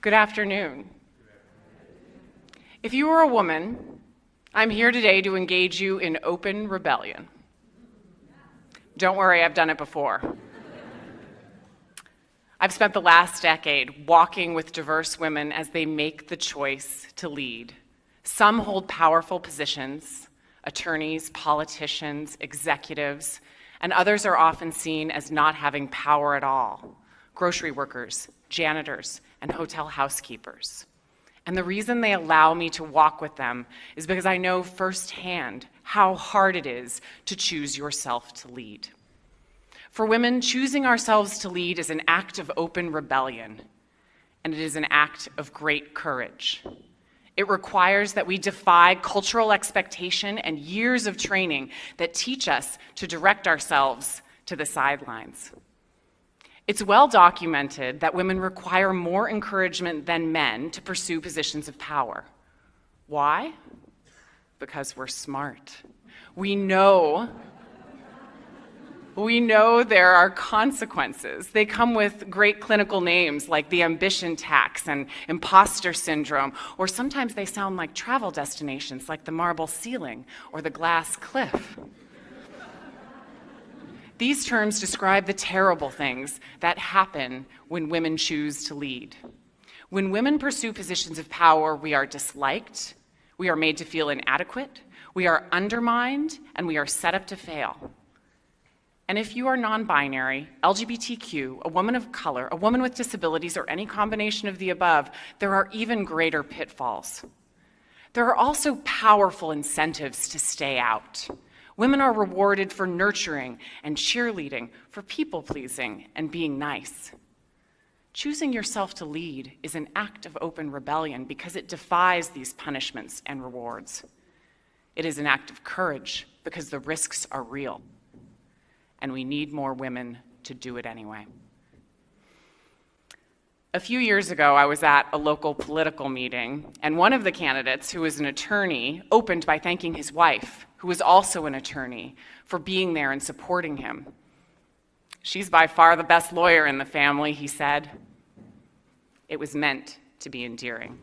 Good afternoon. If you are a woman, I'm here today to engage you in open rebellion. Don't worry, I've done it before. I've spent the last decade walking with diverse women as they make the choice to lead. Some hold powerful positions, attorneys, politicians, executives, and others are often seen as not having power at all. Grocery workers, janitors, and hotel housekeepers. And the reason they allow me to walk with them is because I know firsthand how hard it is to choose yourself to lead. For women, choosing ourselves to lead is an act of open rebellion, and it is an act of great courage. It requires that we defy cultural expectation and years of training that teach us to direct ourselves to the sidelines. It's well documented that women require more encouragement than men to pursue positions of power. Why? Because we're smart. We know there are consequences. They come with great clinical names like the ambition tax and imposter syndrome, or sometimes they sound like travel destinations like the marble ceiling or the glass cliff. These terms describe the terrible things that happen when women choose to lead. When women pursue positions of power, we are disliked, we are made to feel inadequate, we are undermined, and we are set up to fail. And if you are non-binary, LGBTQ, a woman of color, a woman with disabilities, or any combination of the above, there are even greater pitfalls. There are also powerful incentives to stay out. Women are rewarded for nurturing and cheerleading, for people-pleasing and being nice. Choosing yourself to lead is an act of open rebellion because it defies these punishments and rewards. It is an act of courage because the risks are real, and we need more women to do it anyway. A few years ago, I was at a local political meeting, and one of the candidates, who was an attorney, opened by thanking his wife, who was also an attorney, for being there and supporting him. "She's by far the best lawyer in the family," he said. It was meant to be endearing.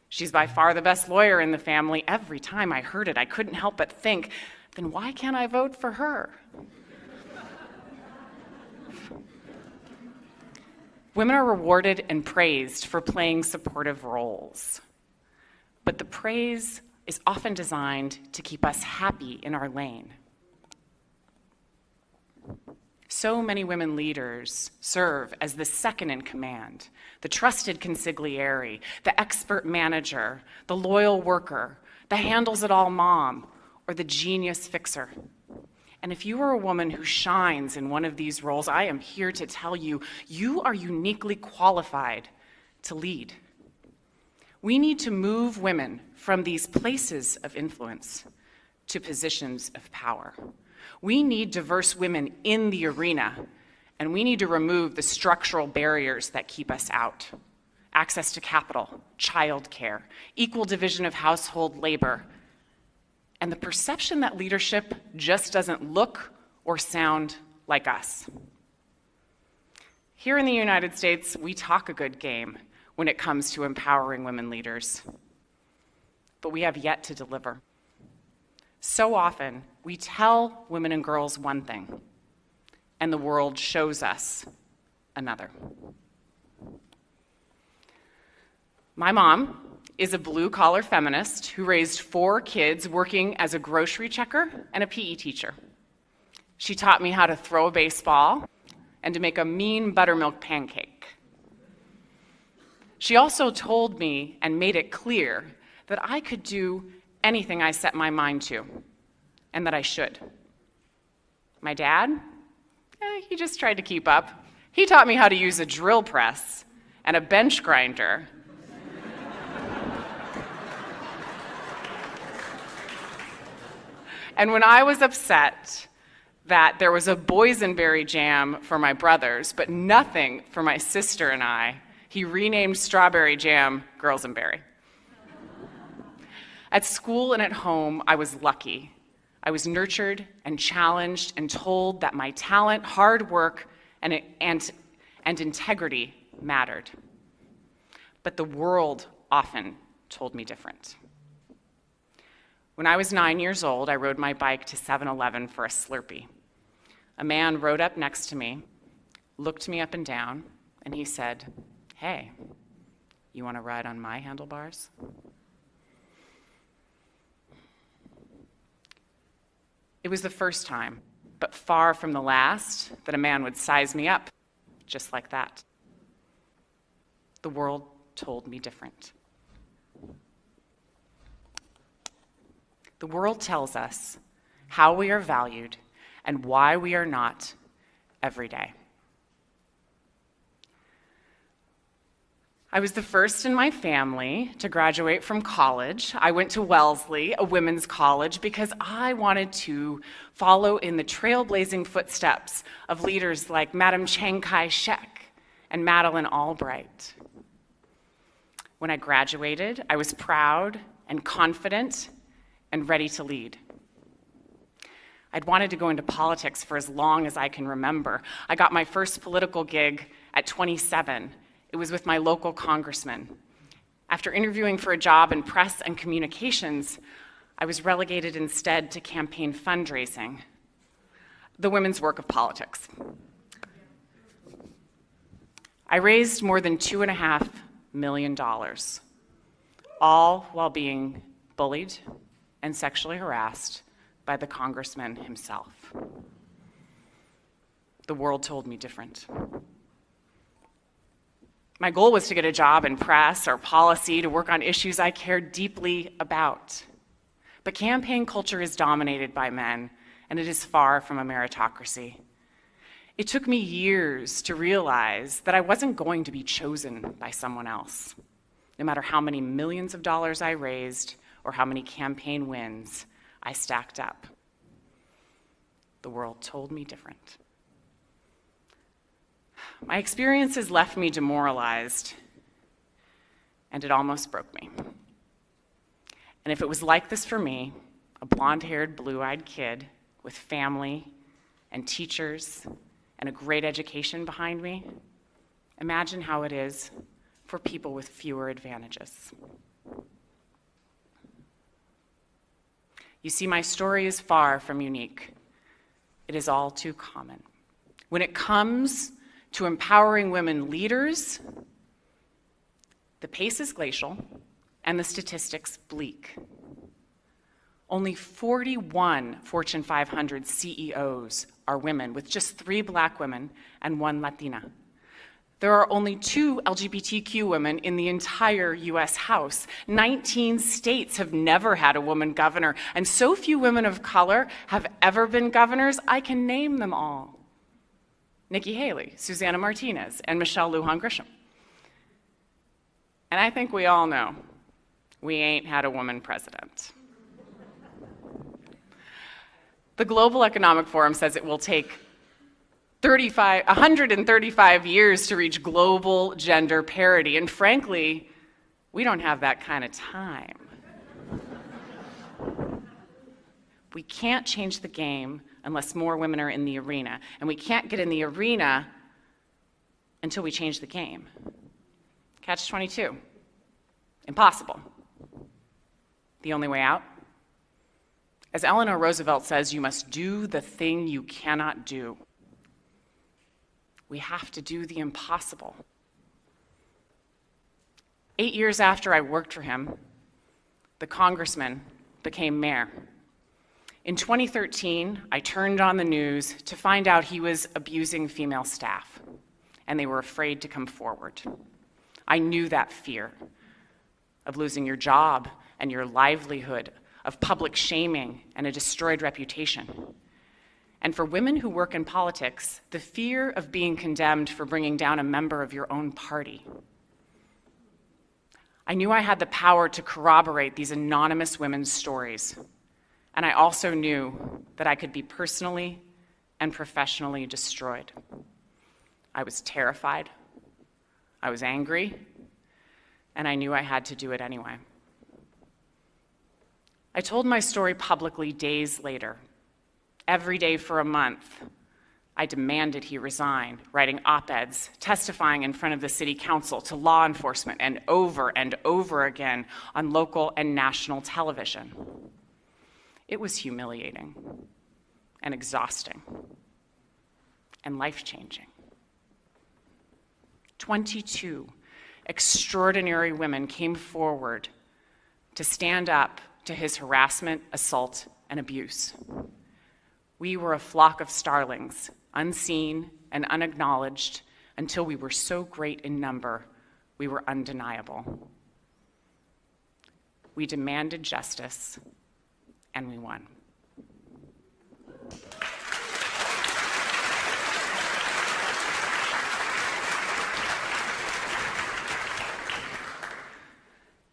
"She's by far the best lawyer in the family." Every time I heard it, I couldn't help but think, then why can't I vote for her? Women are rewarded and praised for playing supportive roles, but the praise is often designed to keep us happy in our lane. So many women leaders serve as the second in command, the trusted consigliere, the expert manager, the loyal worker, the handles-it-all mom, or the genius fixer. And if you are a woman who shines in one of these roles, I am here to tell you, you are uniquely qualified to lead. We need to move women from these places of influence to positions of power. We need diverse women in the arena, and we need to remove the structural barriers that keep us out. Access to capital, childcare, equal division of household labor, and the perception that leadership just doesn't look or sound like us. Here in the United States, we talk a good game when it comes to empowering women leaders, but we have yet to deliver. So often, we tell women and girls one thing, and the world shows us another. My mom is a blue-collar feminist who raised 4 kids working as a grocery checker and a PE teacher. She taught me how to throw a baseball and to make a mean buttermilk pancake. She also told me and made it clear that I could do anything I set my mind to, and that I should. My dad? He just tried to keep up. He taught me how to use a drill press and a bench grinder. And when I was upset that there was a boysenberry jam for my brothers, but nothing for my sister and I, he renamed strawberry jam girlsenberry. At school and at home, I was lucky. I was nurtured and challenged and told that my talent, hard work, and integrity mattered. but the world often told me different. When I was 9 years old, I rode my bike to 7-Eleven for a Slurpee. A man rode up next to me, looked me up and down, and he said, "Hey, you want to ride on my handlebars?" It was the first time, but far from the last, that a man would size me up just like that. The world told me different. The world tells us how we are valued and why we are not every day. I was the first in my family to graduate from college. I went to Wellesley, a women's college, because I wanted to follow in the trailblazing footsteps of leaders like Madam Chiang Kai-shek and Madeleine Albright. When I graduated, I was proud and confident and ready to lead. I'd wanted to go into politics for as long as I can remember. I got my first political gig at 27. It was with my local congressman. After interviewing for a job in press and communications, I was relegated instead to campaign fundraising, the women's work of politics. I raised more than $2.5 million, all while being bullied and sexually harassed by the congressman himself. The world told me different. My goal was to get a job in press or policy, to work on issues I cared deeply about. But campaign culture is dominated by men, and it is far from a meritocracy. It took me years to realize that I wasn't going to be chosen by someone else, no matter how many millions of dollars I raised or how many campaign wins I stacked up. The world told me different. My experiences left me demoralized, and it almost broke me. And if it was like this for me, a blonde-haired, blue-eyed kid with family and teachers and a great education behind me, imagine how it is for people with fewer advantages. You see, my story is far from unique. It is all too common. When it comes to empowering women leaders, the pace is glacial and the statistics bleak. Only 41 Fortune 500 CEOs are women, with just 3 Black women and 1 Latina. There are only 2 LGBTQ women in the entire US House. 19 states have never had a woman governor, and so few women of color have ever been governors, I can name them all. Nikki Haley, Susanna Martinez, and Michelle Lujan Grisham. And I think we all know we ain't had a woman president. The Global Economic Forum says it will take 135 years to reach global gender parity, and frankly, we don't have that kind of time. We can't change the game unless more women are in the arena, and we can't get in the arena until we change the game. Catch-22. Impossible. The only way out? As Eleanor Roosevelt says, you must do the thing you cannot do. We have to do the impossible. 8 years after I worked for him, the congressman became mayor. In 2013, I turned on the news to find out he was abusing female staff, and they were afraid to come forward. I knew that fear of losing your job and your livelihood, of public shaming and a destroyed reputation. And for women who work in politics, the fear of being condemned for bringing down a member of your own party. I knew I had the power to corroborate these anonymous women's stories. And I also knew that I could be personally and professionally destroyed. I was terrified, I was angry, and I knew I had to do it anyway. I told my story publicly days later. Every day for a month, I demanded he resign, writing op-eds, testifying in front of the city council, to law enforcement, and over again on local and national television. It was humiliating and exhausting and life-changing. 22 extraordinary women came forward to stand up to his harassment, assault, and abuse. We were a flock of starlings, unseen and unacknowledged, until we were so great in number, we were undeniable. We demanded justice, and we won.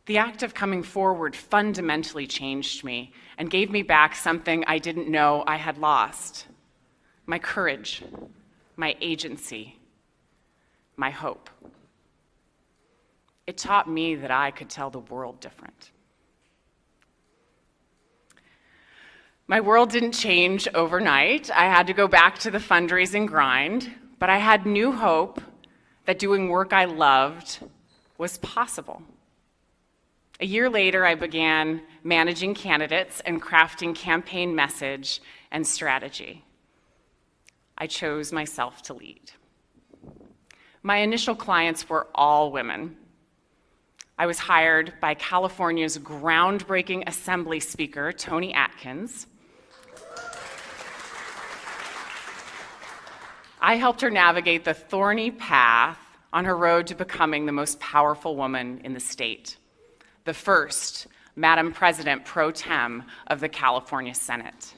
The act of coming forward fundamentally changed me and gave me back something I didn't know I had lost: my courage, my agency, my hope. It taught me that I could tell the world different. My world didn't change overnight. I had to go back to the fundraising grind, but I had new hope that doing work I loved was possible. A year later, I began managing candidates and crafting campaign message and strategy. I chose myself to lead. My initial clients were all women. I was hired by California's groundbreaking Assembly Speaker, Toni Atkins. I helped her navigate the thorny path on her road to becoming the most powerful woman in the state, the first Madam President pro tem of the California Senate.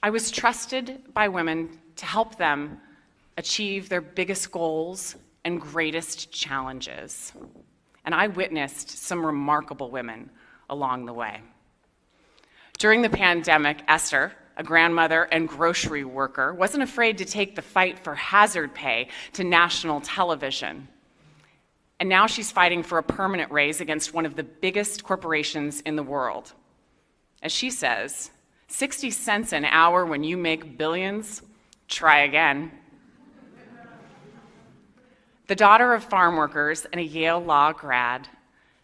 I was trusted by women to help them achieve their biggest goals and greatest challenges. And I witnessed some remarkable women along the way. During the pandemic, Esther, a grandmother and grocery worker, wasn't afraid to take the fight for hazard pay to national television. And now she's fighting for a permanent raise against one of the biggest corporations in the world. As she says, 60 cents an hour when you make billions? Try again. The daughter of farm workers and a Yale Law grad,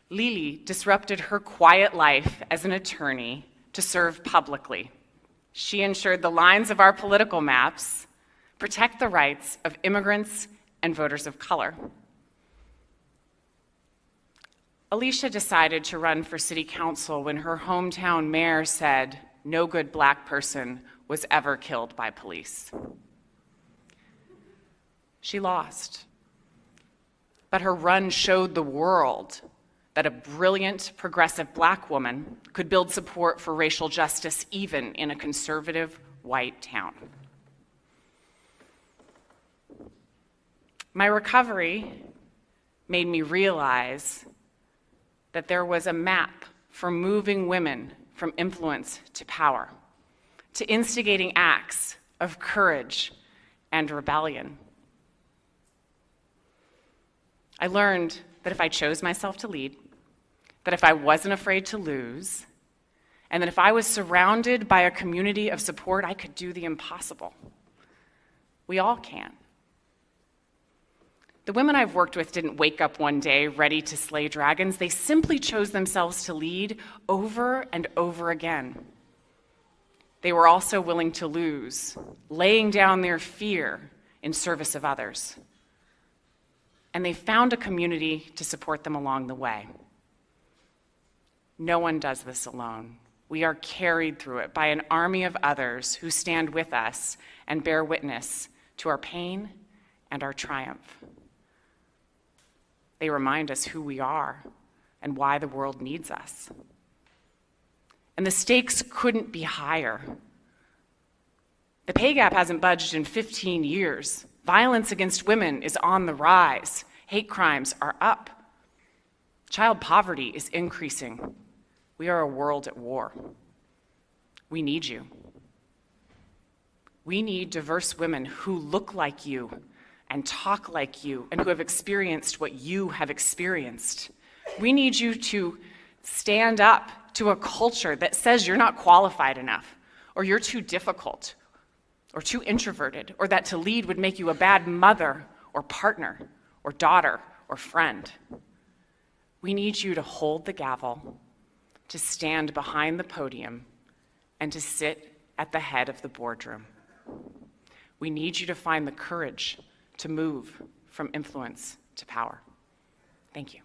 Lily disrupted her quiet life as an attorney to serve publicly. She ensured the lines of our political maps protect the rights of immigrants and voters of color. Alicia decided to run for city council when her hometown mayor said no good Black person was ever killed by police. She lost, but her run showed the world that a brilliant, progressive Black woman could build support for racial justice even in a conservative white town. My recovery made me realize that there was a map for moving women from influence to power, to instigating acts of courage and rebellion. I learned that if I chose myself to lead, that if I wasn't afraid to lose, and that if I was surrounded by a community of support, I could do the impossible. We all can. The women I've worked with didn't wake up one day ready to slay dragons. They simply chose themselves to lead over and over again. They were also willing to lose, laying down their fear in service of others. And they found a community to support them along the way. No one does this alone. We are carried through it by an army of others who stand with us and bear witness to our pain and our triumph. They remind us who we are and why the world needs us. And the stakes couldn't be higher. The pay gap hasn't budged in 15 years. Violence against women is on the rise. Hate crimes are up. Child poverty is increasing. We are a world at war. We need you. We need diverse women who look like you and talk like you and who have experienced what you have experienced. We need you to stand up to a culture that says you're not qualified enough, or you're too difficult, or too introverted, or that to lead would make you a bad mother, or partner, or daughter, or friend. We need you to hold the gavel, to stand behind the podium, and to sit at the head of the boardroom. We need you to find the courage to move from influence to power. Thank you.